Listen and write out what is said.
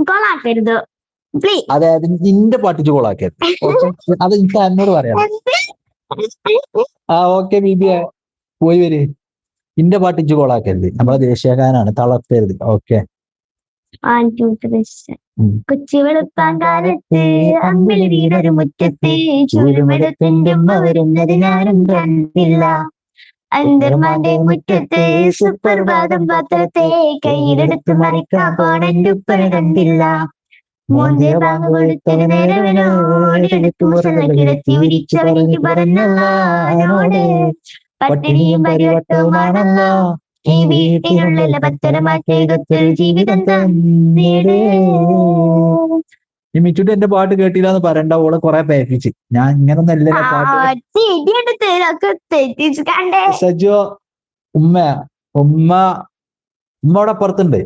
കൊളാക്കരുത് please. അതായത് നിന്റെ പാട്ടിച്ച് കോളാക്കരുത്. അത് എനിക്ക് എന്നോട് പറയാം. ഓക്കെ ബീബിയെ പോയി വര്. ഇന്റെ പാട്ടിച്ച് കോളാക്കരുത്. നമ്മളെ ദേശീയഗാനാണ്, തളർത്തരുത്. ഓക്കെ. കൊച്ചി വെളുപ്പാൻ കാലത്ത് അമ്പിളി വീടൊരു മുറ്റത്ത് ചൂലുമെടുത്തിന്റെ ഉമ്മ വരുന്നത് ഞാനും കണ്ടില്ല. അന്തർമാന്റെ മുറ്റത്ത് സുപ്രഭാതം പത്രത്തെ കയ്യിലെടുത്ത് മറിക്കാൻ പോണെന്റെ ഉപ്പനെ കണ്ടില്ല. മോന്തിയ ബാങ്ക് കൊടുത്തന് നേരവനോടെടുത്തു കിടത്തി വിരിച്ചവനിക്ക് പറഞ്ഞല്ലോട് പട്ടിണിയും പരിവട്ടവുമാണല്ലോ ഈ വീട്ടിലുള്ള പത്തരമാറ്റത്തിൽ ജീവിതം തന്നേടേ. ഈ മിച്ചുട്ടി എന്റെ പാട്ട് കേട്ടില്ലാന്ന് പറയണ്ട. ഓളെ കൊറേ പേപ്പിച്ച്. ഞാൻ ഇങ്ങനൊന്നല്ല പാട്ട്. സജോ ഉമ്മ ഉമ്മ ഉമ്മ അവിടെ പുറത്തുണ്ട്.